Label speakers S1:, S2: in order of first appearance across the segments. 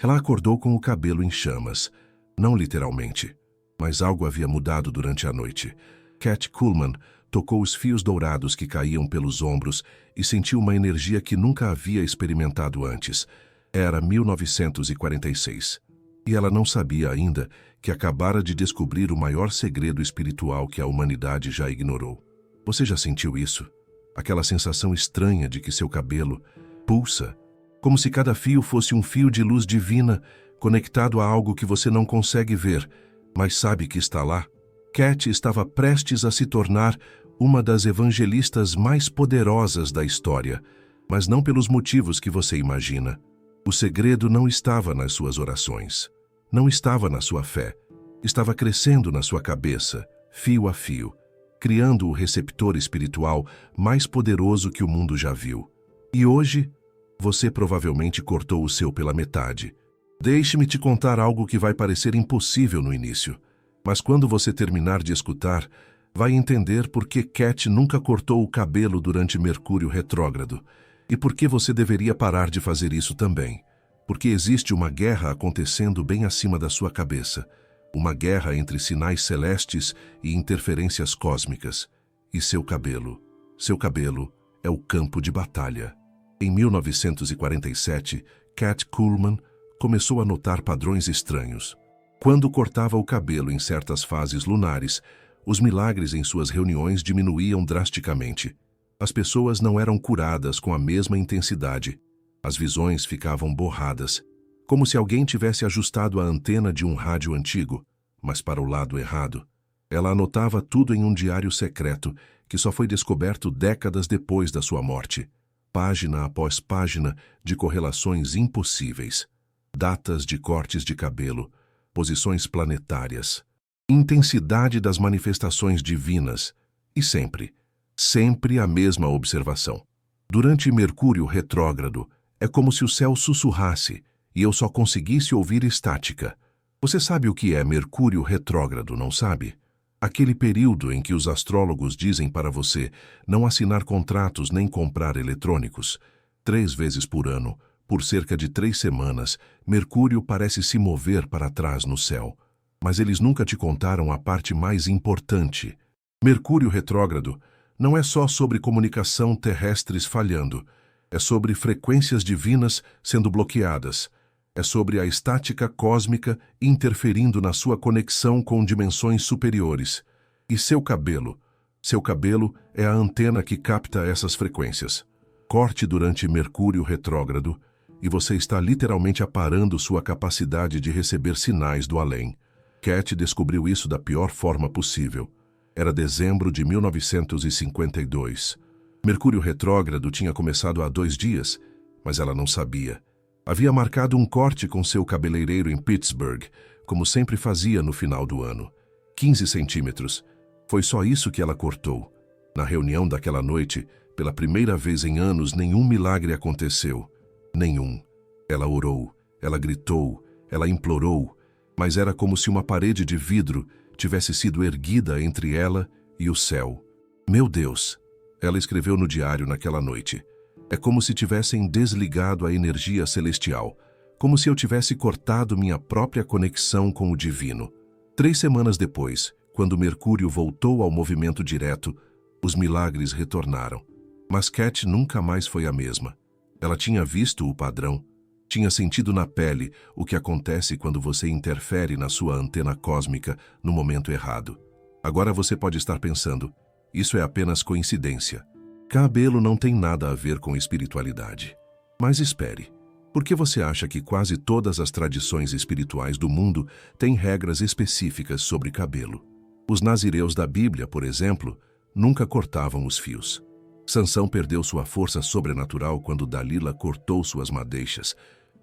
S1: Ela acordou com o cabelo em chamas. Não literalmente, mas algo havia mudado durante a noite. Cat Kuhlman tocou os fios dourados que caíam pelos ombros e sentiu uma energia que nunca havia experimentado antes. Era 1946. E ela não sabia ainda que acabara de descobrir o maior segredo espiritual que a humanidade já ignorou. Você já sentiu isso? Aquela sensação estranha de que seu cabelo pulsa, como se cada fio fosse um fio de luz divina conectado a algo que você não consegue ver, mas sabe que está lá? Cat estava prestes a se tornar uma das evangelistas mais poderosas da história, mas não pelos motivos que você imagina. O segredo não estava nas suas orações, não estava na sua fé, estava crescendo na sua cabeça, fio a fio, criando o receptor espiritual mais poderoso que o mundo já viu. E hoje, você provavelmente cortou o seu pela metade. Deixe-me te contar algo que vai parecer impossível no início, mas quando você terminar de escutar, vai entender por que Cat nunca cortou o cabelo durante Mercúrio retrógrado e por que você deveria parar de fazer isso também. Porque existe uma guerra acontecendo bem acima da sua cabeça, uma guerra entre sinais celestes e interferências cósmicas. E seu cabelo é o campo de batalha. Em 1947, Cat Kuhlman começou a notar padrões estranhos. Quando cortava o cabelo em certas fases lunares, os milagres em suas reuniões diminuíam drasticamente. As pessoas não eram curadas com a mesma intensidade. As visões ficavam borradas, como se alguém tivesse ajustado a antena de um rádio antigo, mas para o lado errado. Ela anotava tudo em um diário secreto que só foi descoberto décadas depois da sua morte. Página após página de correlações impossíveis. Datas de cortes de cabelo, posições planetárias, intensidade das manifestações divinas e sempre a mesma observação. Durante Mercúrio retrógrado, é como se o céu sussurrasse e eu só conseguisse ouvir estática. Você sabe o que é Mercúrio retrógrado, não sabe? Aquele período em que os astrólogos dizem para você não assinar contratos nem comprar eletrônicos. 3 vezes por ano, por cerca de 3 semanas, Mercúrio parece se mover para trás no céu. Mas eles nunca te contaram a parte mais importante. Mercúrio retrógrado não é só sobre comunicação terrestres falhando. É sobre frequências divinas sendo bloqueadas. É sobre a estática cósmica interferindo na sua conexão com dimensões superiores. E seu cabelo é a antena que capta essas frequências. Corte durante Mercúrio retrógrado e você está literalmente aparando sua capacidade de receber sinais do além. Cat descobriu isso da pior forma possível. Era dezembro de 1952. Mercúrio retrógrado tinha começado há 2 dias, mas ela não sabia. Havia marcado um corte com seu cabeleireiro em Pittsburgh, como sempre fazia no final do ano. 15 centímetros. Foi só isso que ela cortou. Na reunião daquela noite, pela primeira vez em anos, nenhum milagre aconteceu. Nenhum. Ela orou, ela gritou, ela implorou, mas era como se uma parede de vidro tivesse sido erguida entre ela e o céu. Meu Deus! Ela escreveu no diário naquela noite. É como se tivessem desligado a energia celestial, como se eu tivesse cortado minha própria conexão com o divino. 3 semanas depois, quando Mercúrio voltou ao movimento direto, os milagres retornaram. Mas Cat nunca mais foi a mesma. Ela tinha visto o padrão, tinha sentido na pele o que acontece quando você interfere na sua antena cósmica no momento errado. Agora você pode estar pensando, isso é apenas coincidência. Cabelo não tem nada a ver com espiritualidade. Mas espere, por que você acha que quase todas as tradições espirituais do mundo têm regras específicas sobre cabelo? Os nazireus da Bíblia, por exemplo, nunca cortavam os fios. Sansão perdeu sua força sobrenatural quando Dalila cortou suas madeixas.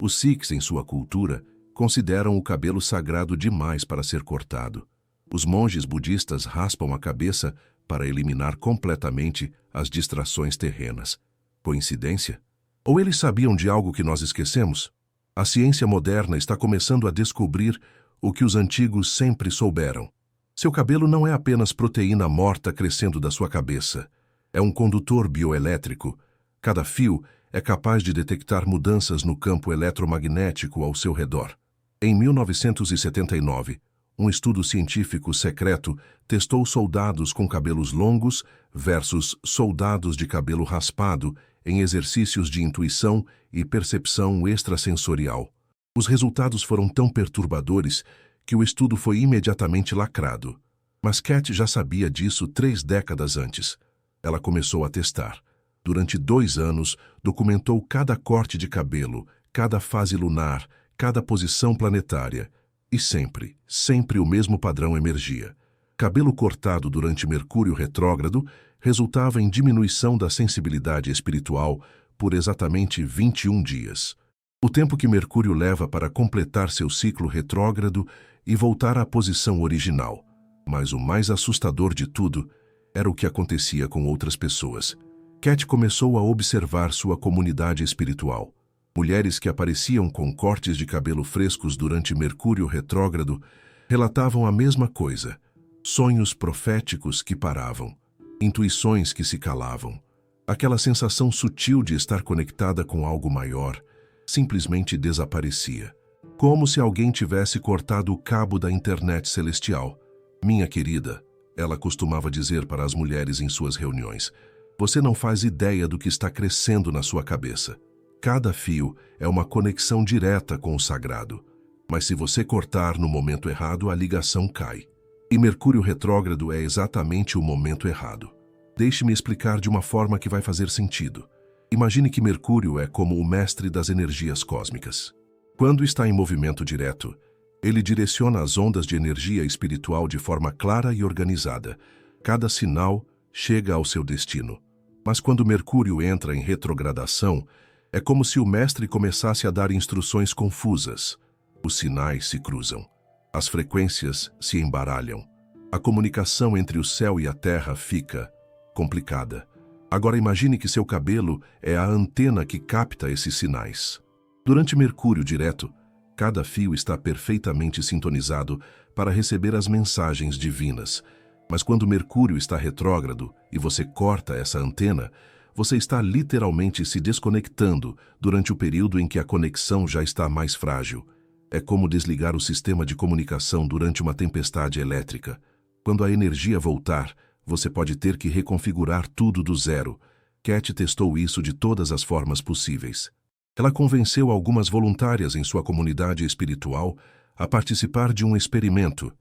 S1: Os Sikhs, em sua cultura, consideram o cabelo sagrado demais para ser cortado. Os monges budistas raspam a cabeça para eliminar completamente as distrações terrenas. Coincidência? Ou eles sabiam de algo que nós esquecemos? A ciência moderna está começando a descobrir o que os antigos sempre souberam. Seu cabelo não é apenas proteína morta crescendo da sua cabeça. É um condutor bioelétrico. Cada fio é capaz de detectar mudanças no campo eletromagnético ao seu redor. Em 1979, um estudo científico secreto testou soldados com cabelos longos versus soldados de cabelo raspado em exercícios de intuição e percepção extrasensorial. Os resultados foram tão perturbadores que o estudo foi imediatamente lacrado. Mas Cat já sabia disso 3 décadas antes. Ela começou a testar. Durante 2 anos, documentou cada corte de cabelo, cada fase lunar, cada posição planetária. E sempre o mesmo padrão emergia. Cabelo cortado durante Mercúrio retrógrado resultava em diminuição da sensibilidade espiritual por exatamente 21 dias. O tempo que Mercúrio leva para completar seu ciclo retrógrado e voltar à posição original. Mas o mais assustador de tudo era o que acontecia com outras pessoas. Cat começou a observar sua comunidade espiritual. Mulheres que apareciam com cortes de cabelo frescos durante Mercúrio retrógrado relatavam a mesma coisa. Sonhos proféticos que paravam, intuições que se calavam. Aquela sensação sutil de estar conectada com algo maior simplesmente desaparecia. Como se alguém tivesse cortado o cabo da internet celestial. Minha querida, ela costumava dizer para as mulheres em suas reuniões, você não faz ideia do que está crescendo na sua cabeça. Cada fio é uma conexão direta com o sagrado. Mas se você cortar no momento errado, a ligação cai. E Mercúrio retrógrado é exatamente o momento errado. Deixe-me explicar de uma forma que vai fazer sentido. Imagine que Mercúrio é como o mestre das energias cósmicas. Quando está em movimento direto, ele direciona as ondas de energia espiritual de forma clara e organizada. Cada sinal chega ao seu destino. Mas quando Mercúrio entra em retrogradação, é como se o mestre começasse a dar instruções confusas. Os sinais se cruzam. As frequências se embaralham. A comunicação entre o céu e a terra fica complicada. Agora imagine que seu cabelo é a antena que capta esses sinais. Durante Mercúrio direto, cada fio está perfeitamente sintonizado para receber as mensagens divinas. Mas quando Mercúrio está retrógrado e você corta essa antena, você está literalmente se desconectando durante o período em que a conexão já está mais frágil. É como desligar o sistema de comunicação durante uma tempestade elétrica. Quando a energia voltar, você pode ter que reconfigurar tudo do zero. Cat testou isso de todas as formas possíveis. Ela convenceu algumas voluntárias em sua comunidade espiritual a participar de um experimento.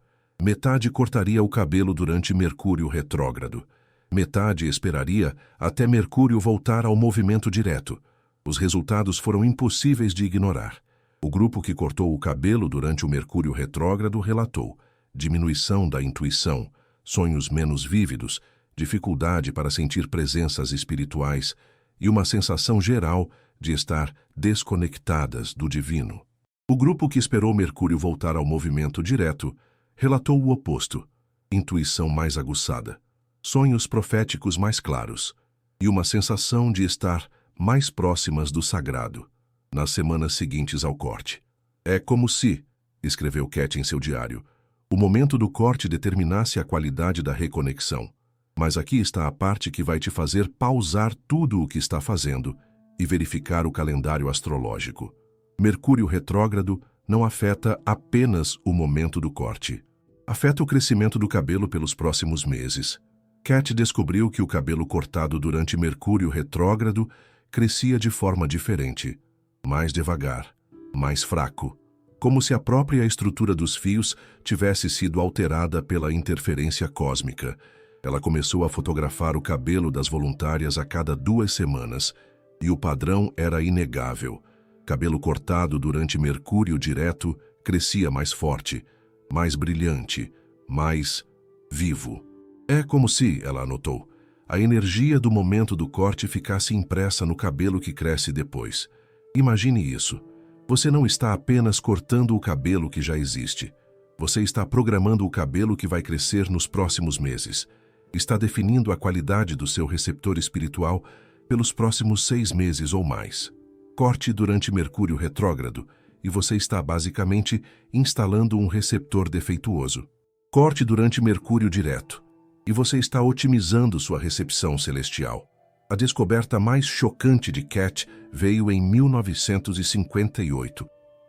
S1: Metade cortaria o cabelo durante Mercúrio retrógrado. Metade esperaria até Mercúrio voltar ao movimento direto. Os resultados foram impossíveis de ignorar. O grupo que cortou o cabelo durante o Mercúrio retrógrado relatou diminuição da intuição, sonhos menos vívidos, dificuldade para sentir presenças espirituais e uma sensação geral de estar desconectadas do divino. O grupo que esperou Mercúrio voltar ao movimento direto relatou o oposto: intuição mais aguçada, sonhos proféticos mais claros e uma sensação de estar mais próximas do sagrado nas semanas seguintes ao corte. É como se, escreveu Cat em seu diário, o momento do corte determinasse a qualidade da reconexão. Mas aqui está a parte que vai te fazer pausar tudo o que está fazendo e verificar o calendário astrológico. Mercúrio retrógrado não afeta apenas o momento do corte. Afeta o crescimento do cabelo pelos próximos meses. Cat descobriu que o cabelo cortado durante Mercúrio retrógrado crescia de forma diferente, mais devagar, mais fraco, como se a própria estrutura dos fios tivesse sido alterada pela interferência cósmica. Ela começou a fotografar o cabelo das voluntárias a cada 2 semanas, e o padrão era inegável. Cabelo cortado durante Mercúrio direto crescia mais forte, mais brilhante, mais vivo. É como se, ela anotou, a energia do momento do corte ficasse impressa no cabelo que cresce depois. Imagine isso. Você não está apenas cortando o cabelo que já existe. Você está programando o cabelo que vai crescer nos próximos meses. Está definindo a qualidade do seu receptor espiritual pelos próximos 6 meses ou mais. Corte durante Mercúrio retrógrado e você está basicamente instalando um receptor defeituoso. Corte durante Mercúrio direto e você está otimizando sua recepção celestial. A descoberta mais chocante de Cat veio em 1958.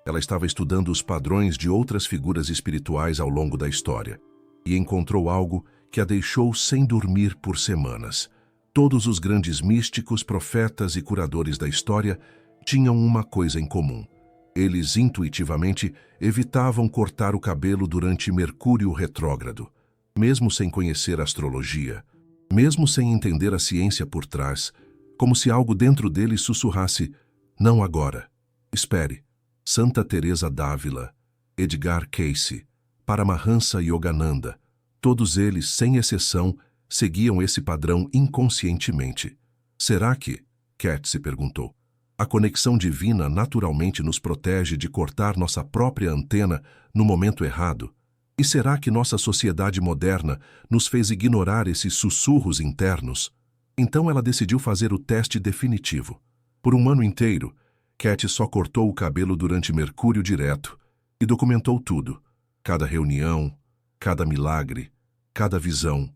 S1: Ela estava estudando os padrões de outras figuras espirituais ao longo da história e encontrou algo que a deixou sem dormir por semanas. Todos os grandes místicos, profetas e curadores da história tinham uma coisa em comum. Eles intuitivamente evitavam cortar o cabelo durante Mercúrio retrógrado, mesmo sem conhecer a astrologia, mesmo sem entender a ciência por trás, como se algo dentro deles sussurrasse: não agora, espere. Santa Teresa d'Ávila, Edgar Cayce, Paramahansa Yogananda, todos eles, sem exceção, seguiam esse padrão inconscientemente. Será que, Cat se perguntou, a conexão divina naturalmente nos protege de cortar nossa própria antena no momento errado? E será que nossa sociedade moderna nos fez ignorar esses sussurros internos? Então ela decidiu fazer o teste definitivo. Por um ano inteiro, Cat só cortou o cabelo durante Mercúrio direto e documentou tudo. Cada reunião, cada milagre, cada visão,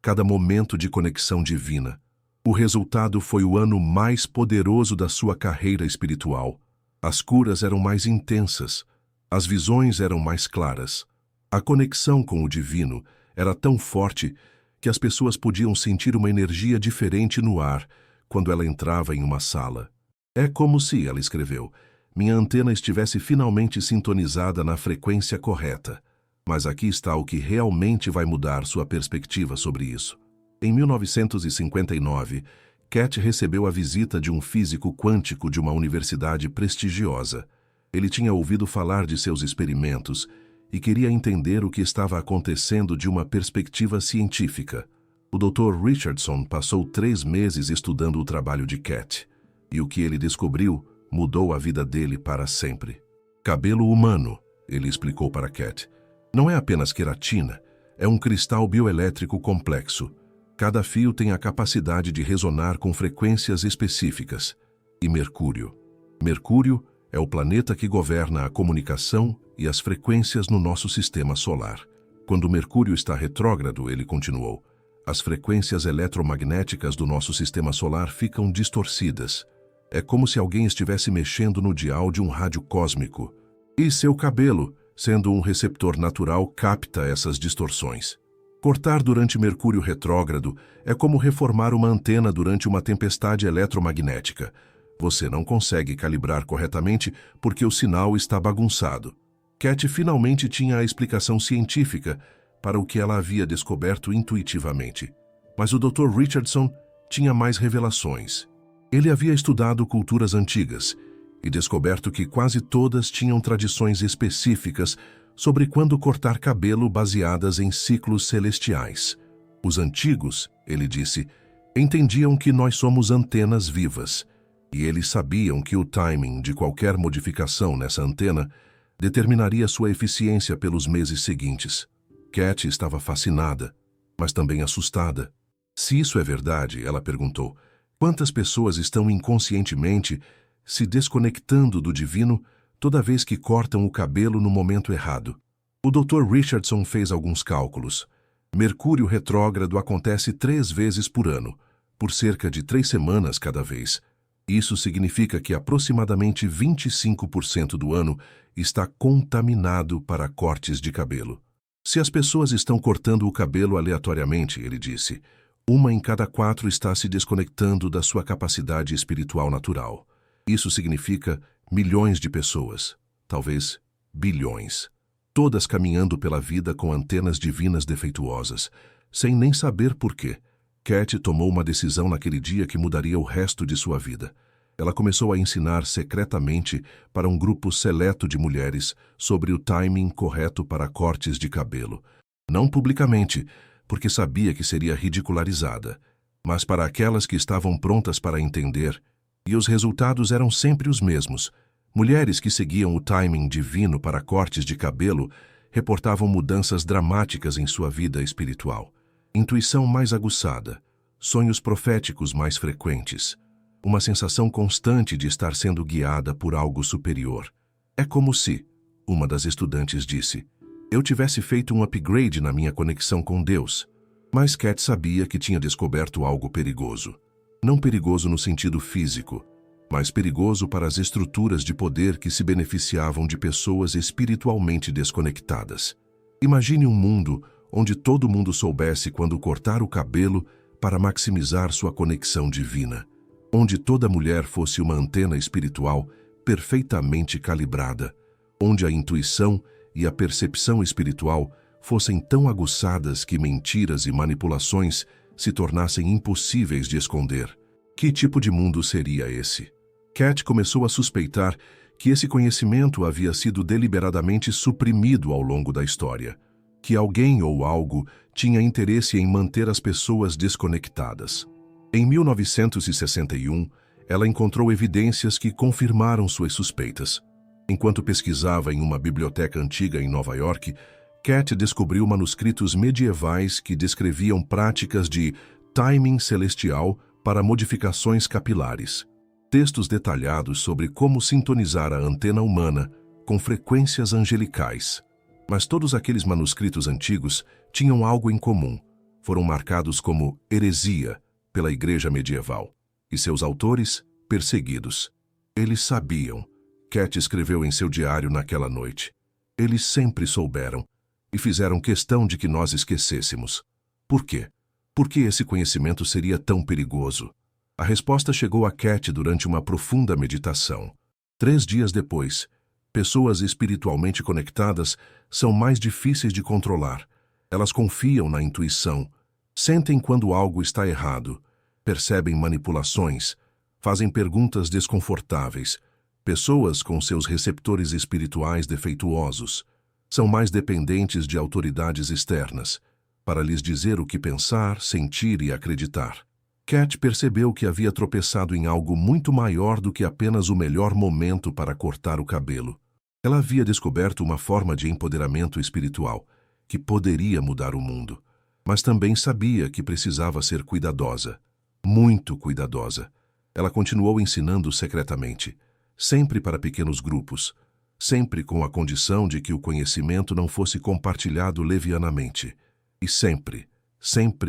S1: cada momento de conexão divina. O resultado foi o ano mais poderoso da sua carreira espiritual. As curas eram mais intensas, as visões eram mais claras. A conexão com o divino era tão forte que as pessoas podiam sentir uma energia diferente no ar quando ela entrava em uma sala. É como se, ela escreveu, minha antena estivesse finalmente sintonizada na frequência correta. Mas aqui está o que realmente vai mudar sua perspectiva sobre isso. Em 1959, Cat recebeu a visita de um físico quântico de uma universidade prestigiosa. Ele tinha ouvido falar de seus experimentos e queria entender o que estava acontecendo de uma perspectiva científica. O Dr. Richardson passou 3 meses estudando o trabalho de Cat, e o que ele descobriu mudou a vida dele para sempre. Cabelo humano, ele explicou para Cat, não é apenas queratina, é um cristal bioelétrico complexo. Cada fio tem a capacidade de ressonar com frequências específicas. E Mercúrio? Mercúrio é o planeta que governa a comunicação e as frequências no nosso sistema solar. Quando Mercúrio está retrógrado, ele continuou, as frequências eletromagnéticas do nosso sistema solar ficam distorcidas. É como se alguém estivesse mexendo no dial de um rádio cósmico. E seu cabelo, sendo um receptor natural, capta essas distorções. Cortar durante Mercúrio retrógrado é como reformar uma antena durante uma tempestade eletromagnética. Você não consegue calibrar corretamente porque o sinal está bagunçado. Cat finalmente tinha a explicação científica para o que ela havia descoberto intuitivamente. Mas o Dr. Richardson tinha mais revelações. Ele havia estudado culturas antigas e descoberto que quase todas tinham tradições específicas sobre quando cortar cabelo baseadas em ciclos celestiais. Os antigos, ele disse, entendiam que nós somos antenas vivas, e eles sabiam que o timing de qualquer modificação nessa antena determinaria sua eficiência pelos meses seguintes. Cat estava fascinada, mas também assustada. Se isso é verdade, ela perguntou, quantas pessoas estão inconscientemente se desconectando do divino toda vez que cortam o cabelo no momento errado? O Dr. Richardson fez alguns cálculos. Mercúrio retrógrado acontece 3 vezes por ano, por cerca de 3 semanas cada vez. Isso significa que aproximadamente 25% do ano está contaminado para cortes de cabelo. Se as pessoas estão cortando o cabelo aleatoriamente, ele disse, 1 em cada 4 está se desconectando da sua capacidade espiritual natural. Isso significa milhões de pessoas, talvez bilhões, todas caminhando pela vida com antenas divinas defeituosas, sem nem saber por quê. Cat tomou uma decisão naquele dia que mudaria o resto de sua vida. Ela começou a ensinar secretamente para um grupo seleto de mulheres sobre o timing correto para cortes de cabelo. Não publicamente, porque sabia que seria ridicularizada, mas para aquelas que estavam prontas para entender, e os resultados eram sempre os mesmos. Mulheres que seguiam o timing divino para cortes de cabelo reportavam mudanças dramáticas em sua vida espiritual. Intuição mais aguçada, sonhos proféticos mais frequentes, uma sensação constante de estar sendo guiada por algo superior. É como se, uma das estudantes disse, eu tivesse feito um upgrade na minha conexão com Deus. Mas Cat sabia que tinha descoberto algo perigoso. Não perigoso no sentido físico, mas perigoso para as estruturas de poder que se beneficiavam de pessoas espiritualmente desconectadas. Imagine um mundo onde todo mundo soubesse quando cortar o cabelo para maximizar sua conexão divina, onde toda mulher fosse uma antena espiritual perfeitamente calibrada, onde a intuição e a percepção espiritual fossem tão aguçadas que mentiras e manipulações se tornassem impossíveis de esconder. Que tipo de mundo seria esse? Cat começou a suspeitar que esse conhecimento havia sido deliberadamente suprimido ao longo da história, que alguém ou algo tinha interesse em manter as pessoas desconectadas. Em 1961, ela encontrou evidências que confirmaram suas suspeitas. Enquanto pesquisava em uma biblioteca antiga em Nova York, Cat descobriu manuscritos medievais que descreviam práticas de timing celestial para modificações capilares. Textos detalhados sobre como sintonizar a antena humana com frequências angelicais. Mas todos aqueles manuscritos antigos tinham algo em comum. Foram marcados como heresia pela Igreja medieval, e seus autores perseguidos. Eles sabiam. Cat escreveu em seu diário naquela noite. Eles sempre souberam e fizeram questão de que nós esquecêssemos. Por quê? Por que esse conhecimento seria tão perigoso? A resposta chegou a Cat durante uma profunda meditação. 3 dias depois, pessoas espiritualmente conectadas são mais difíceis de controlar. Elas confiam na intuição, sentem quando algo está errado, percebem manipulações, fazem perguntas desconfortáveis. Pessoas com seus receptores espirituais defeituosos são mais dependentes de autoridades externas para lhes dizer o que pensar, sentir e acreditar. Cat percebeu que havia tropeçado em algo muito maior do que apenas o melhor momento para cortar o cabelo. Ela havia descoberto uma forma de empoderamento espiritual que poderia mudar o mundo, mas também sabia que precisava ser cuidadosa, muito cuidadosa. Ela continuou ensinando secretamente, sempre para pequenos grupos, sempre com a condição de que o conhecimento não fosse compartilhado levianamente, e sempre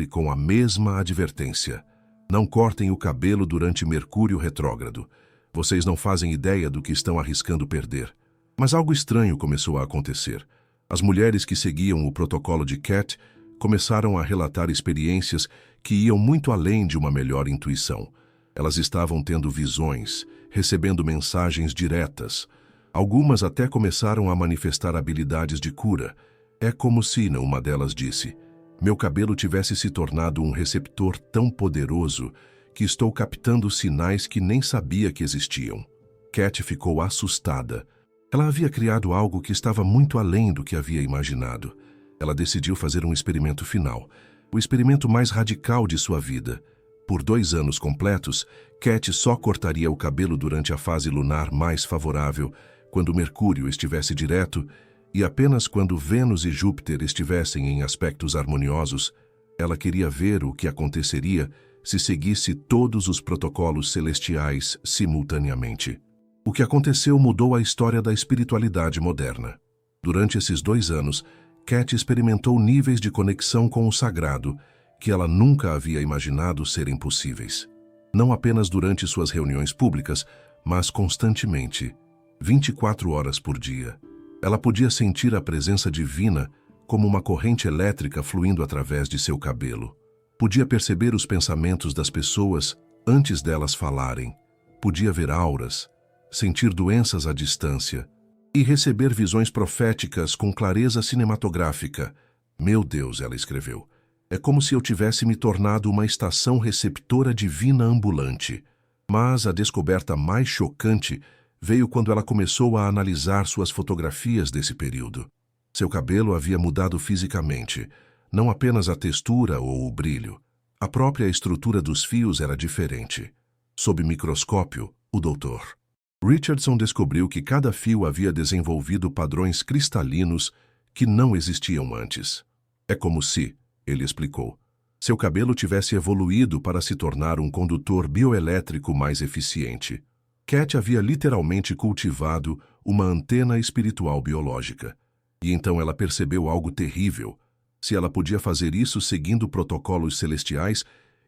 S1: com a mesma advertência: não cortem o cabelo durante Mercúrio retrógrado. Vocês não fazem ideia do que estão arriscando perder. Mas algo estranho começou a acontecer. As mulheres que seguiam o protocolo de Cat começaram a relatar experiências que iam muito além de uma melhor intuição. Elas estavam tendo visões, recebendo mensagens diretas. Algumas até começaram a manifestar habilidades de cura. É como se, uma delas disse, meu cabelo tivesse se tornado um receptor tão poderoso que estou captando sinais que nem sabia que existiam. Cat ficou assustada. Ela havia criado algo que estava muito além do que havia imaginado. Ela decidiu fazer um experimento final, o experimento mais radical de sua vida. Por 2 anos completos, Cat só cortaria o cabelo durante a fase lunar mais favorável, quando Mercúrio estivesse direto, e apenas quando Vênus e Júpiter estivessem em aspectos harmoniosos. Ela queria ver o que aconteceria se seguisse todos os protocolos celestiais simultaneamente. O que aconteceu mudou a história da espiritualidade moderna. Durante esses 2 anos, Cat experimentou níveis de conexão com o sagrado que ela nunca havia imaginado serem possíveis. Não apenas durante suas reuniões públicas, mas constantemente, 24 horas por dia. Ela podia sentir a presença divina como uma corrente elétrica fluindo através de seu cabelo. Podia perceber os pensamentos das pessoas antes delas falarem. Podia ver auras, sentir doenças à distância e receber visões proféticas com clareza cinematográfica. Meu Deus, ela escreveu, é como se eu tivesse me tornado uma estação receptora divina ambulante. Mas a descoberta mais chocante veio quando ela começou a analisar suas fotografias desse período. Seu cabelo havia mudado fisicamente, não apenas a textura ou o brilho. A própria estrutura dos fios era diferente. Sob microscópio, o Dr. Richardson descobriu que cada fio havia desenvolvido padrões cristalinos que não existiam antes. É como se, ele explicou, seu cabelo tivesse evoluído para se tornar um condutor bioelétrico mais eficiente. Cat havia literalmente cultivado uma antena espiritual biológica. E então ela percebeu algo terrível. Se ela podia fazer isso seguindo protocolos celestiais,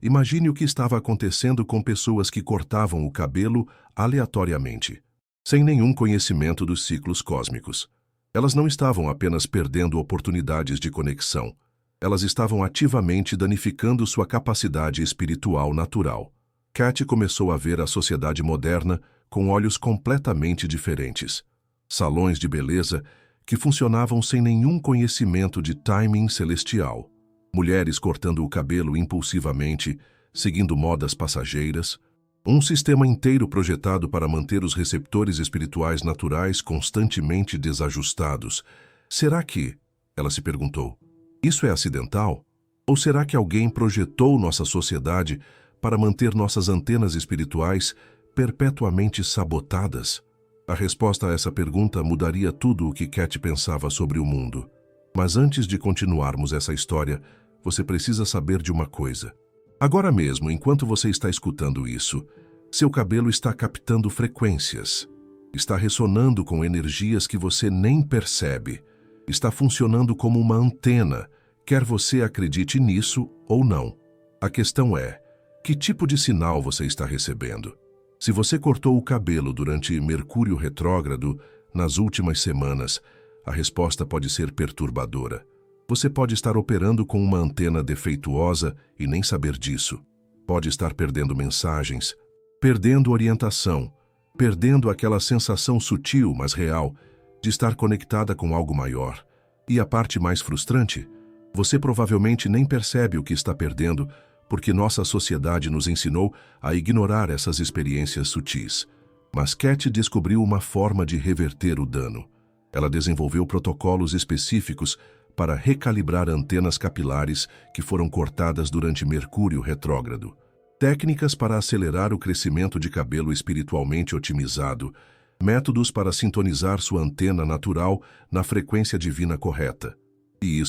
S1: Imagine o que estava acontecendo com pessoas que cortavam o cabelo aleatoriamente, sem nenhum conhecimento dos ciclos cósmicos. Elas não estavam apenas perdendo oportunidades de conexão, elas estavam ativamente danificando sua capacidade espiritual natural. Cat começou a ver a sociedade moderna com olhos completamente diferentes. Salões de beleza que funcionavam sem nenhum conhecimento de timing celestial. Mulheres cortando o cabelo impulsivamente, seguindo modas passageiras. Um sistema inteiro projetado para manter os receptores espirituais naturais constantemente desajustados. Será que, ela se perguntou, isso é acidental? Ou será que alguém projetou nossa sociedade para manter nossas antenas espirituais perpetuamente sabotadas? A resposta a essa pergunta mudaria tudo o que Cat pensava sobre o mundo. Mas antes de continuarmos essa história, você precisa saber de uma coisa. Agora mesmo, enquanto você está escutando isso, seu cabelo está captando frequências. Está ressonando com energias que você nem percebe. Está funcionando como uma antena, quer você acredite nisso ou não. A questão é, que tipo de sinal você está recebendo? Se você cortou o cabelo durante Mercúrio retrógrado nas últimas semanas, a resposta pode ser perturbadora. Você pode estar operando com uma antena defeituosa e nem saber disso. Pode estar perdendo mensagens, perdendo orientação, perdendo aquela sensação sutil, mas real, de estar conectada com algo maior. E a parte mais frustrante, você provavelmente nem percebe o que está perdendo, porque nossa sociedade nos ensinou a ignorar essas experiências sutis. Mas Cat descobriu uma forma de reverter o dano. Ela desenvolveu protocolos específicos para recalibrar antenas capilares que foram cortadas durante Mercúrio retrógrado. Técnicas para acelerar o crescimento de cabelo espiritualmente otimizado, métodos para sintonizar sua antena natural na frequência divina correta. E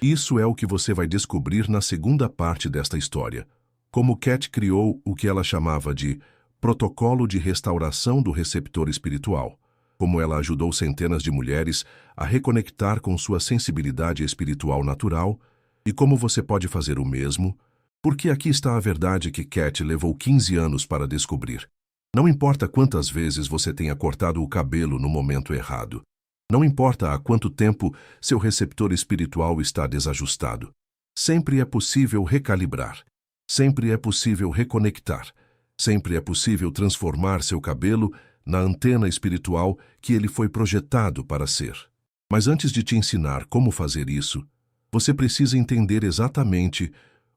S1: isso é o que você vai descobrir na segunda parte desta história. Como Cat criou o que ela chamava de protocolo de restauração do receptor espiritual. Como ela ajudou centenas de mulheres a reconectar com sua sensibilidade espiritual natural, e como você pode fazer o mesmo, porque aqui está a verdade que Cat levou 15 anos para descobrir. Não importa quantas vezes você tenha cortado o cabelo no momento errado. Não importa há quanto tempo seu receptor espiritual está desajustado. Sempre é possível recalibrar. Sempre é possível reconectar. Sempre é possível transformar seu cabelo na antena espiritual que ele foi projetado para ser. Mas antes de te ensinar como fazer isso, você precisa entender exatamente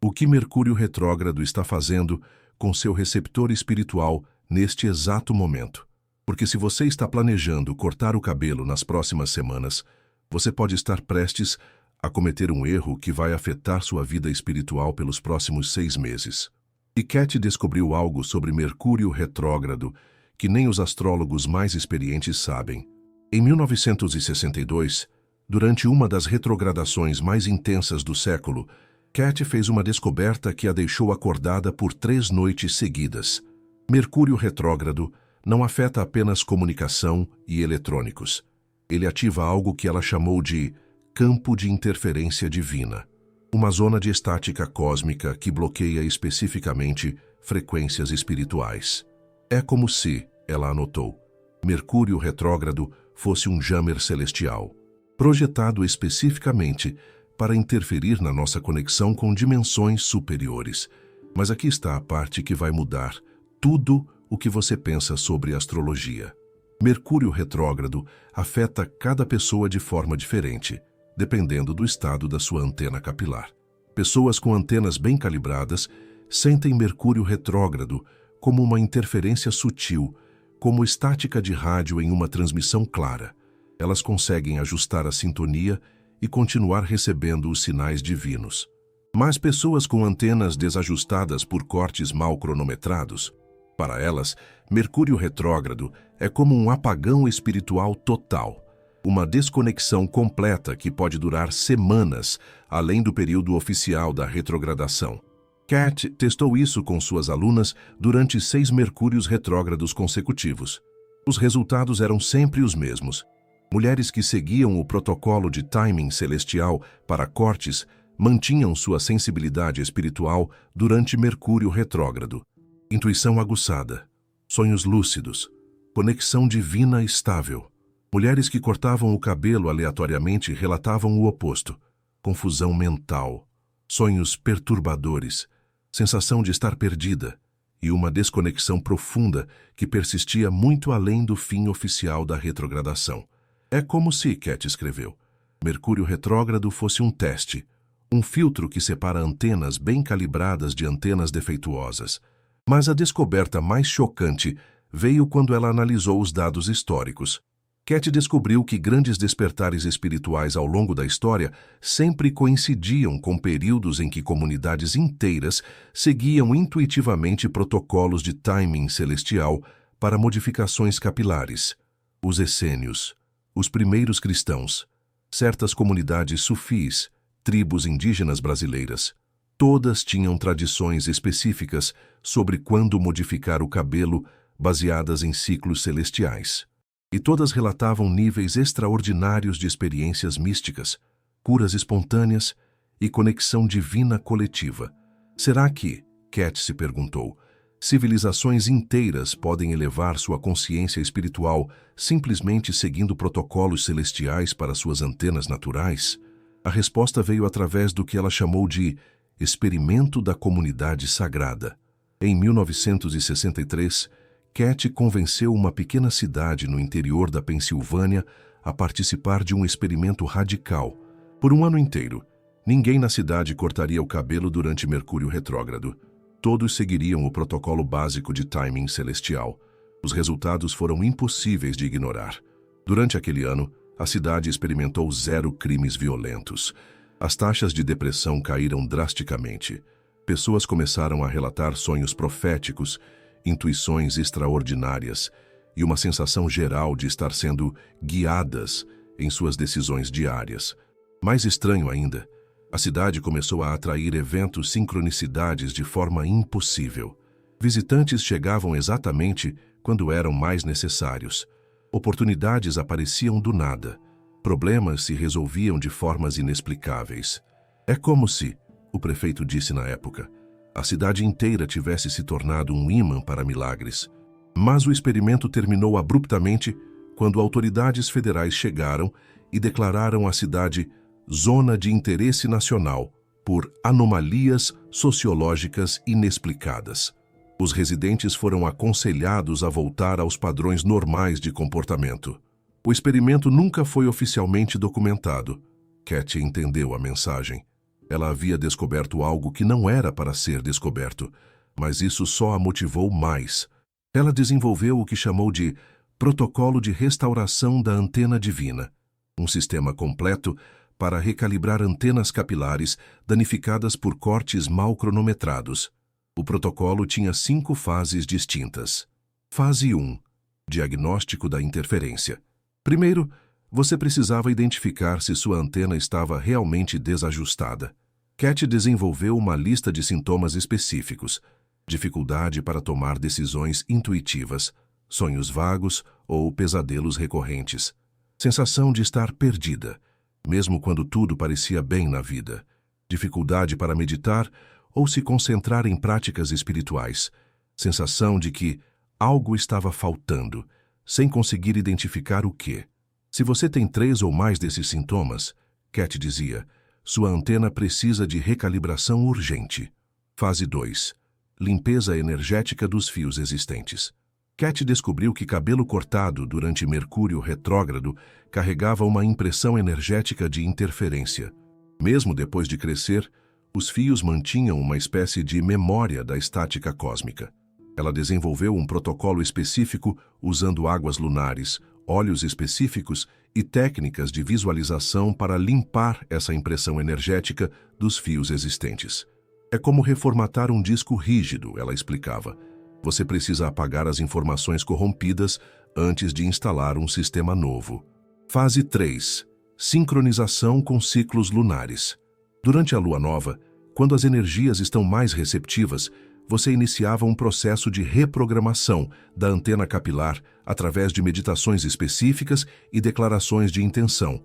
S1: o que Mercúrio retrógrado está fazendo com seu receptor espiritual neste exato momento. Porque se você está planejando cortar o cabelo nas próximas semanas, você pode estar prestes a cometer um erro que vai afetar sua vida espiritual pelos próximos 6 meses. E Cat descobriu algo sobre Mercúrio retrógrado que nem os astrólogos mais experientes sabem. Em 1962, durante uma das retrogradações mais intensas do século, Cat fez uma descoberta que a deixou acordada por 3 noites seguidas. Mercúrio retrógrado não afeta apenas comunicação e eletrônicos. Ele ativa algo que ela chamou de campo de interferência divina, uma zona de estática cósmica que bloqueia especificamente frequências espirituais. É como se, ela anotou, Mercúrio retrógrado fosse um jammer celestial, projetado especificamente para interferir na nossa conexão com dimensões superiores. Mas aqui está a parte que vai mudar tudo o que você pensa sobre astrologia. Mercúrio retrógrado afeta cada pessoa de forma diferente, dependendo do estado da sua antena capilar. Pessoas com antenas bem calibradas sentem Mercúrio retrógrado como uma interferência sutil, como estática de rádio em uma transmissão clara. Elas conseguem ajustar a sintonia e continuar recebendo os sinais divinos. Mas pessoas com antenas desajustadas por cortes mal cronometrados, para elas, Mercúrio retrógrado é como um apagão espiritual total, uma desconexão completa que pode durar semanas, além do período oficial da retrogradação. Cat testou isso com suas alunas durante 6 Mercúrios retrógrados consecutivos. Os resultados eram sempre os mesmos. Mulheres que seguiam o protocolo de timing celestial para cortes mantinham sua sensibilidade espiritual durante Mercúrio retrógrado. Intuição aguçada, sonhos lúcidos, conexão divina estável. Mulheres que cortavam o cabelo aleatoriamente relatavam o oposto: confusão mental, sonhos perturbadores, sensação de estar perdida e uma desconexão profunda que persistia muito além do fim oficial da retrogradação. É como se, Cat escreveu, Mercúrio retrógrado fosse um teste, um filtro que separa antenas bem calibradas de antenas defeituosas. Mas a descoberta mais chocante veio quando ela analisou os dados históricos. Cat descobriu que grandes despertares espirituais ao longo da história sempre coincidiam com períodos em que comunidades inteiras seguiam intuitivamente protocolos de timing celestial para modificações capilares. Os essênios, os primeiros cristãos, certas comunidades sufis, tribos indígenas brasileiras, todas tinham tradições específicas sobre quando modificar o cabelo baseadas em ciclos celestiais. E todas relatavam níveis extraordinários de experiências místicas, curas espontâneas e conexão divina coletiva. Será que, Cat se perguntou, civilizações inteiras podem elevar sua consciência espiritual simplesmente seguindo protocolos celestiais para suas antenas naturais? A resposta veio através do que ela chamou de experimento da comunidade sagrada. Em 1963, Cat convenceu uma pequena cidade no interior da Pensilvânia a participar de um experimento radical. Por um ano inteiro, ninguém na cidade cortaria o cabelo durante Mercúrio retrógrado. Todos seguiriam o protocolo básico de timing celestial. Os resultados foram impossíveis de ignorar. Durante aquele ano, a cidade experimentou 0 crimes violentos. As taxas de depressão caíram drasticamente. Pessoas começaram a relatar sonhos proféticos, intuições extraordinárias e uma sensação geral de estar sendo guiadas em suas decisões diárias. Mais estranho ainda, a cidade começou a atrair eventos sincronicidades de forma impossível. Visitantes chegavam exatamente quando eram mais necessários. Oportunidades apareciam do nada. Problemas se resolviam de formas inexplicáveis. É como se, o prefeito disse na época, a cidade inteira tivesse se tornado um ímã para milagres. Mas o experimento terminou abruptamente quando autoridades federais chegaram e declararam a cidade Zona de Interesse Nacional por anomalias sociológicas inexplicadas. Os residentes foram aconselhados a voltar aos padrões normais de comportamento. O experimento nunca foi oficialmente documentado. Cat entendeu a mensagem. Ela havia descoberto algo que não era para ser descoberto, mas isso só a motivou mais. Ela desenvolveu o que chamou de Protocolo de Restauração da Antena Divina, um sistema completo para recalibrar antenas capilares danificadas por cortes mal cronometrados. O protocolo tinha 5 fases distintas. Fase 1. Diagnóstico da interferência. Primeiro, você precisava identificar se sua antena estava realmente desajustada. Cat desenvolveu uma lista de sintomas específicos: dificuldade para tomar decisões intuitivas, sonhos vagos ou pesadelos recorrentes, sensação de estar perdida, mesmo quando tudo parecia bem na vida, dificuldade para meditar ou se concentrar em práticas espirituais, sensação de que algo estava faltando, sem conseguir identificar o que. Se você tem 3 ou mais desses sintomas, Cat dizia, sua antena precisa de recalibração urgente. Fase 2. Limpeza energética dos fios existentes. Cat descobriu que cabelo cortado durante Mercúrio retrógrado carregava uma impressão energética de interferência. Mesmo depois de crescer, os fios mantinham uma espécie de memória da estática cósmica. Ela desenvolveu um protocolo específico usando águas lunares, óleos específicos e técnicas de visualização para limpar essa impressão energética dos fios existentes. É como reformatar um disco rígido, ela explicava. Você precisa apagar as informações corrompidas antes de instalar um sistema novo. Fase 3. Sincronização com ciclos lunares. Durante a lua nova, quando as energias estão mais receptivas, você iniciava um processo de reprogramação da antena capilar através de meditações específicas e declarações de intenção.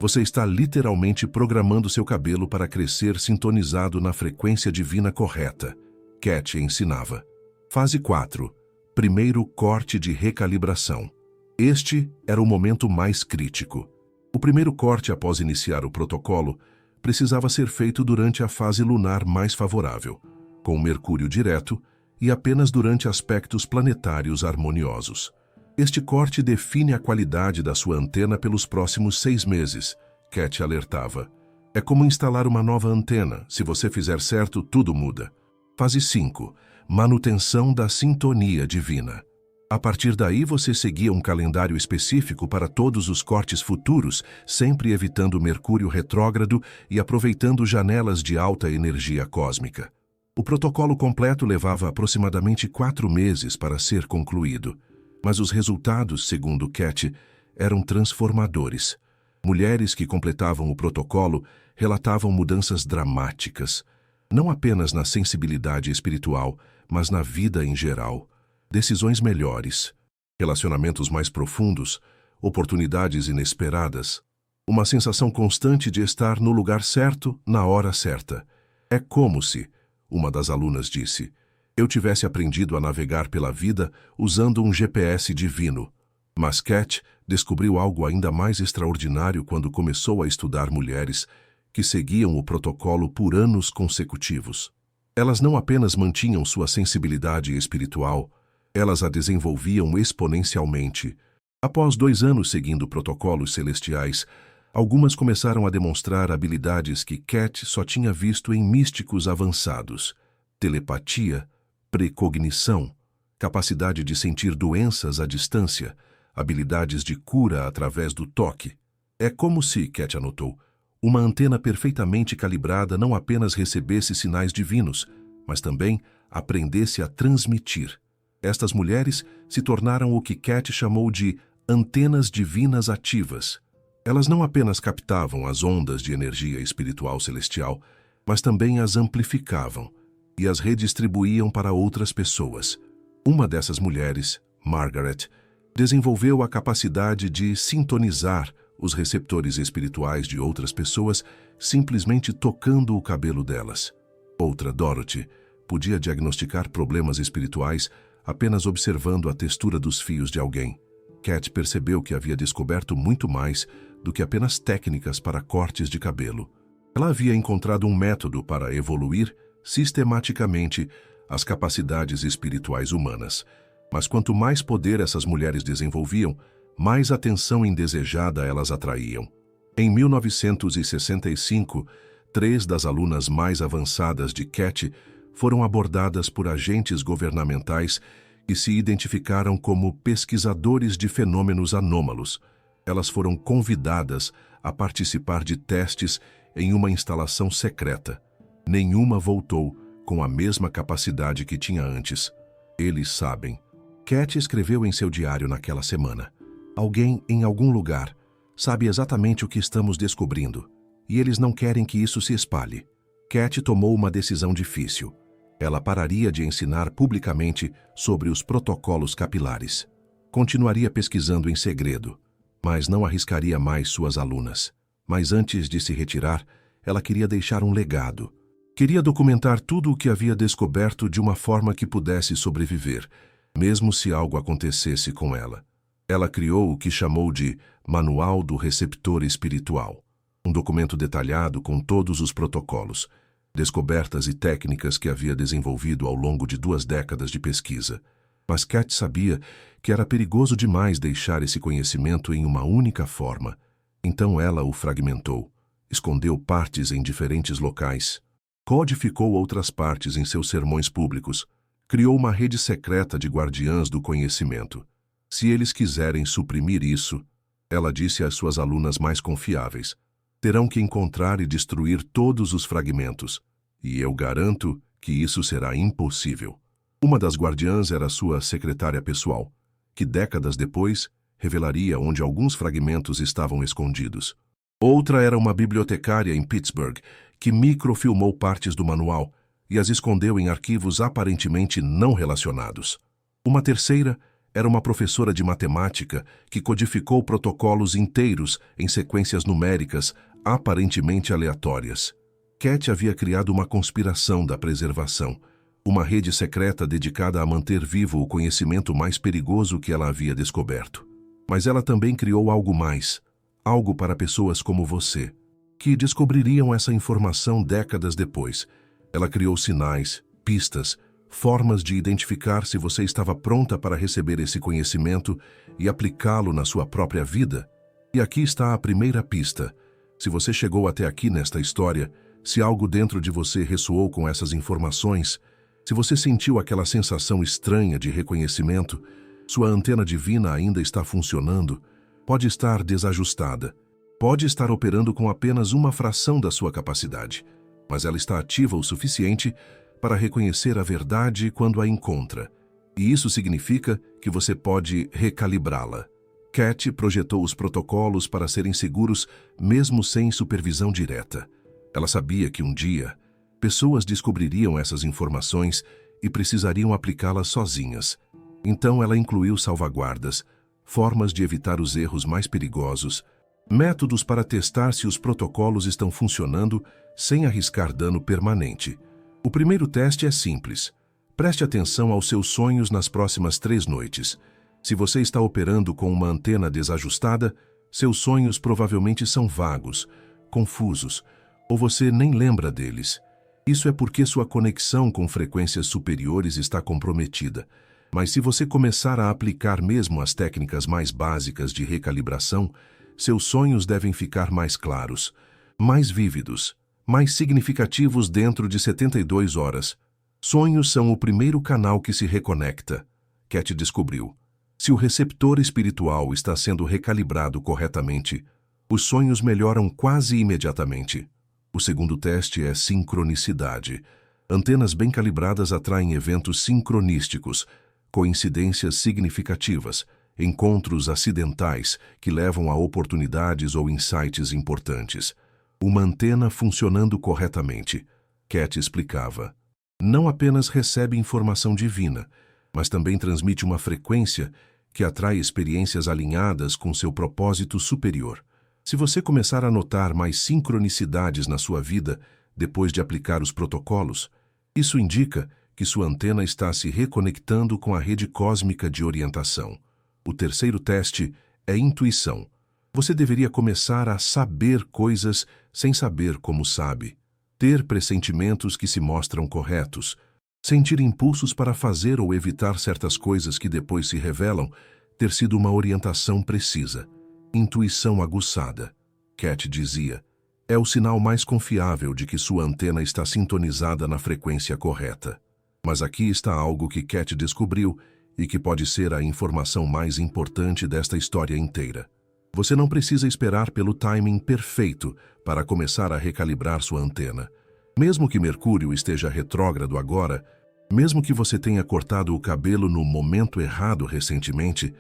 S1: Você está literalmente programando seu cabelo para crescer sintonizado na frequência divina correta. Cat ensinava. Fase 4. Primeiro corte de recalibração. Este era o momento mais crítico. O primeiro corte após iniciar o protocolo precisava ser feito durante a fase lunar mais favorável, com Mercúrio direto e apenas durante aspectos planetários harmoniosos. Este corte define a qualidade da sua antena pelos próximos 6 meses, Cat alertava. É como instalar uma nova antena. Se você fizer certo, tudo muda. Fase 5. Manutenção da sintonia divina. A partir daí, você seguia um calendário específico para todos os cortes futuros, sempre evitando Mercúrio retrógrado e aproveitando janelas de alta energia cósmica. O protocolo completo levava aproximadamente 4 meses para ser concluído. Mas os resultados, segundo Cat, eram transformadores. Mulheres que completavam o protocolo relatavam mudanças dramáticas, não apenas na sensibilidade espiritual, mas na vida em geral. Decisões melhores, relacionamentos mais profundos, oportunidades inesperadas, uma sensação constante de estar no lugar certo, na hora certa. É como se, uma das alunas disse, eu tivesse aprendido a navegar pela vida usando um GPS divino. Mas Cat descobriu algo ainda mais extraordinário quando começou a estudar mulheres que seguiam o protocolo por anos consecutivos. Elas não apenas mantinham sua sensibilidade espiritual, elas a desenvolviam exponencialmente. Após 2 anos seguindo protocolos celestiais, algumas começaram a demonstrar habilidades que Cat só tinha visto em místicos avançados: telepatia, precognição, capacidade de sentir doenças à distância, habilidades de cura através do toque. É como se, Cat anotou, uma antena perfeitamente calibrada não apenas recebesse sinais divinos, mas também aprendesse a transmitir. Estas mulheres se tornaram o que Cat chamou de antenas divinas ativas. Elas não apenas captavam as ondas de energia espiritual celestial, mas também as amplificavam e as redistribuíam para outras pessoas. Uma dessas mulheres, Margaret, desenvolveu a capacidade de sintonizar os receptores espirituais de outras pessoas simplesmente tocando o cabelo delas. Outra, Dorothy, podia diagnosticar problemas espirituais apenas observando a textura dos fios de alguém. Cat percebeu que havia descoberto muito mais do que apenas técnicas para cortes de cabelo. Ela havia encontrado um método para evoluir sistematicamente as capacidades espirituais humanas. Mas quanto mais poder essas mulheres desenvolviam, mais atenção indesejada elas atraíam. Em 1965, 3 das alunas mais avançadas de Cat foram abordadas por agentes governamentais que se identificaram como pesquisadores de fenômenos anômalos. Elas foram convidadas a participar de testes em uma instalação secreta. Nenhuma voltou com a mesma capacidade que tinha antes. Eles sabem. Cat escreveu em seu diário naquela semana. Alguém, em algum lugar, sabe exatamente o que estamos descobrindo, e eles não querem que isso se espalhe. Cat tomou uma decisão difícil. Ela pararia de ensinar publicamente sobre os protocolos capilares. Continuaria pesquisando em segredo, mas não arriscaria mais suas alunas. Mas antes de se retirar, ela queria deixar um legado. Queria documentar tudo o que havia descoberto de uma forma que pudesse sobreviver, mesmo se algo acontecesse com ela. Ela criou o que chamou de Manual do Receptor Espiritual, um documento detalhado com todos os protocolos, descobertas e técnicas que havia desenvolvido ao longo de 2 décadas de pesquisa. Mas Cat sabia que era perigoso demais deixar esse conhecimento em uma única forma. Então ela o fragmentou, escondeu partes em diferentes locais, codificou outras partes em seus sermões públicos, criou uma rede secreta de guardiãs do conhecimento. Se eles quiserem suprimir isso, ela disse às suas alunas mais confiáveis, terão que encontrar e destruir todos os fragmentos, e eu garanto que isso será impossível. Uma das guardiãs era sua secretária pessoal, que décadas depois revelaria onde alguns fragmentos estavam escondidos. Outra era uma bibliotecária em Pittsburgh, que microfilmou partes do manual e as escondeu em arquivos aparentemente não relacionados. Uma terceira Era uma professora de matemática que codificou protocolos inteiros em sequências numéricas aparentemente aleatórias. Cat havia criado uma conspiração da preservação, uma rede secreta dedicada a manter vivo o conhecimento mais perigoso que ela havia descoberto. Mas ela também criou algo mais, algo para pessoas como você, que descobririam essa informação décadas depois. Ela criou sinais, pistas, formas de identificar se você estava pronta para receber esse conhecimento e aplicá-lo na sua própria vida. E aqui está a primeira pista. Se você chegou até aqui nesta história, se algo dentro de você ressoou com essas informações, se você sentiu aquela sensação estranha de reconhecimento, sua antena divina ainda está funcionando, pode estar desajustada, pode estar operando com apenas uma fração da sua capacidade, mas ela está ativa o suficiente para reconhecer a verdade quando a encontra, e isso significa que você pode recalibrá-la. Cat projetou os protocolos para serem seguros mesmo sem supervisão direta. Ela sabia que um dia, pessoas descobririam essas informações e precisariam aplicá-las sozinhas. Então ela incluiu salvaguardas, formas de evitar os erros mais perigosos, métodos para testar se os protocolos estão funcionando sem arriscar dano permanente. O primeiro teste é simples. Preste atenção aos seus sonhos nas próximas 3 noites. Se você está operando com uma antena desajustada, seus sonhos provavelmente são vagos, confusos, ou você nem lembra deles. Isso é porque sua conexão com frequências superiores está comprometida. Mas se você começar a aplicar mesmo as técnicas mais básicas de recalibração, seus sonhos devem ficar mais claros, mais vívidos, mais significativos dentro de 72 horas. Sonhos são o primeiro canal que se reconecta. Cat descobriu. Se o receptor espiritual está sendo recalibrado corretamente, os sonhos melhoram quase imediatamente. O segundo teste é sincronicidade. Antenas bem calibradas atraem eventos sincronísticos, coincidências significativas, encontros acidentais que levam a oportunidades ou insights importantes. Uma antena funcionando corretamente, Cat explicava, não apenas recebe informação divina, mas também transmite uma frequência que atrai experiências alinhadas com seu propósito superior. Se você começar a notar mais sincronicidades na sua vida depois de aplicar os protocolos, isso indica que sua antena está se reconectando com a rede cósmica de orientação. O terceiro teste é intuição. Você deveria começar a saber coisas sem saber como sabe, ter pressentimentos que se mostram corretos, sentir impulsos para fazer ou evitar certas coisas que depois se revelam ter sido uma orientação precisa. Intuição aguçada. Cat dizia, é o sinal mais confiável de que sua antena está sintonizada na frequência correta. Mas aqui está algo que Cat descobriu e que pode ser a informação mais importante desta história inteira. Você não precisa esperar pelo timing perfeito para começar a recalibrar sua antena. Mesmo que Mercúrio esteja retrógrado agora, mesmo que você tenha cortado o cabelo no momento errado recentemente,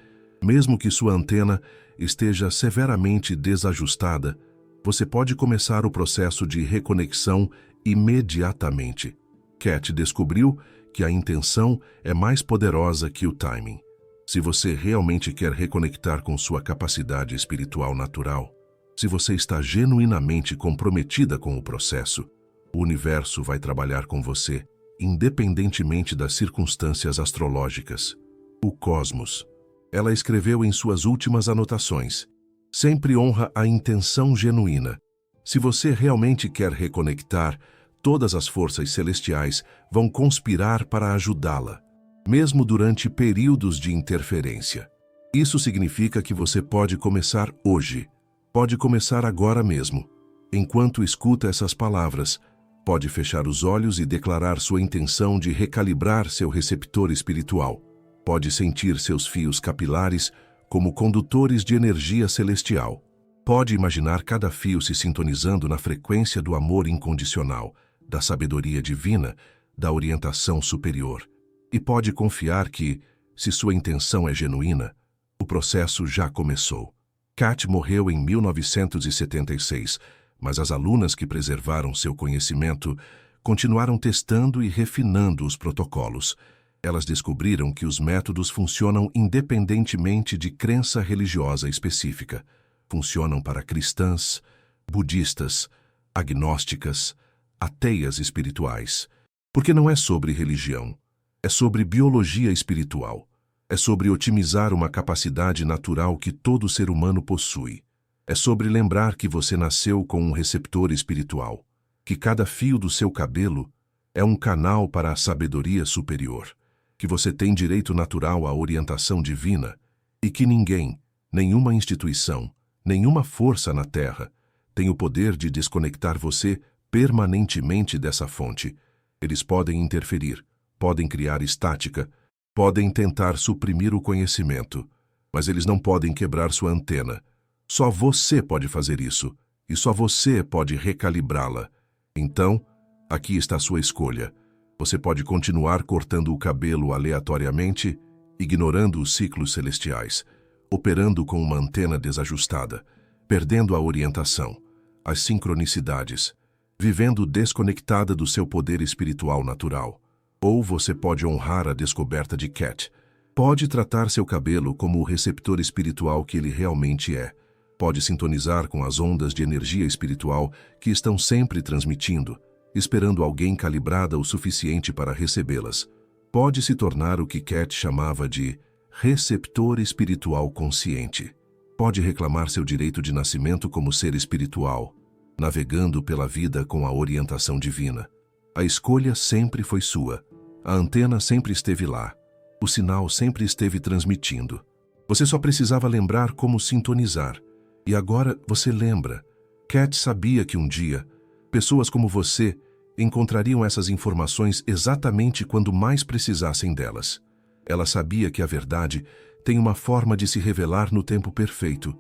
S1: mesmo que sua antena esteja severamente desajustada, você pode começar o processo de reconexão imediatamente. Cat descobriu que a intenção é mais poderosa que o timing. Se você realmente quer reconectar com sua capacidade espiritual natural, se você está genuinamente comprometida com o processo, o universo vai trabalhar com você, independentemente das circunstâncias astrológicas. O cosmos. Ela escreveu em suas últimas anotações, sempre honra a intenção genuína. Se você realmente quer reconectar, todas as forças celestiais vão conspirar para ajudá-la, mesmo durante períodos de interferência. Isso significa que você pode começar hoje, pode começar agora mesmo. Enquanto escuta essas palavras, pode fechar os olhos e declarar sua intenção de recalibrar seu receptor espiritual. Pode sentir seus fios capilares como condutores de energia celestial. Pode imaginar cada fio se sintonizando na frequência do amor incondicional, da sabedoria divina, da orientação superior. E pode confiar que, se sua intenção é genuína, o processo já começou. Cat morreu em 1976, mas as alunas que preservaram seu conhecimento continuaram testando e refinando os protocolos. Elas descobriram que os métodos funcionam independentemente de crença religiosa específica. Funcionam para cristãs, budistas, agnósticas, ateias espirituais. Porque não é sobre religião, é sobre biologia espiritual. É sobre otimizar uma capacidade natural que todo ser humano possui. É sobre lembrar que você nasceu com um receptor espiritual, que cada fio do seu cabelo é um canal para a sabedoria superior, que você tem direito natural à orientação divina e que ninguém, nenhuma instituição, nenhuma força na Terra tem o poder de desconectar você permanentemente dessa fonte. Eles podem interferir, podem criar estática, podem tentar suprimir o conhecimento, mas eles não podem quebrar sua antena. Só você pode fazer isso, e só você pode recalibrá-la. Então, aqui está a sua escolha. Você pode continuar cortando o cabelo aleatoriamente, ignorando os ciclos celestiais, operando com uma antena desajustada, perdendo a orientação, as sincronicidades, vivendo desconectada do seu poder espiritual natural. Ou você pode honrar a descoberta de Cat. Pode tratar seu cabelo como o receptor espiritual que ele realmente é. Pode sintonizar com as ondas de energia espiritual que estão sempre transmitindo, esperando alguém calibrada o suficiente para recebê-las. Pode se tornar o que Cat chamava de receptor espiritual consciente. Pode reclamar seu direito de nascimento como ser espiritual, navegando pela vida com a orientação divina. A escolha sempre foi sua. A antena sempre esteve lá. O sinal sempre esteve transmitindo. Você só precisava lembrar como sintonizar. E agora você lembra. Cat sabia que um dia, pessoas como você encontrariam essas informações exatamente quando mais precisassem delas. Ela sabia que a verdade tem uma forma de se revelar no tempo perfeito,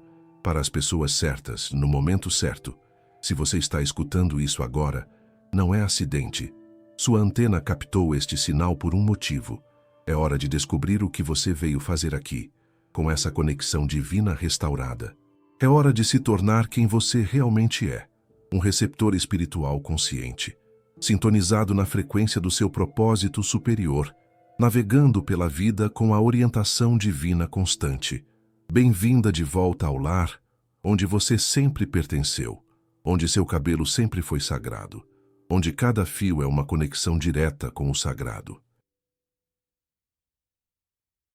S1: para as pessoas certas, no momento certo. Se você está escutando isso agora, não é acidente. Sua antena captou este sinal por um motivo. É hora de descobrir o que você veio fazer aqui, com essa conexão divina restaurada. É hora de se tornar quem você realmente é, um receptor espiritual consciente, sintonizado na frequência do seu propósito superior, navegando pela vida com a orientação divina constante. Bem-vinda de volta ao lar, onde você sempre pertenceu, onde seu cabelo sempre foi sagrado, onde cada fio é uma conexão direta com o sagrado.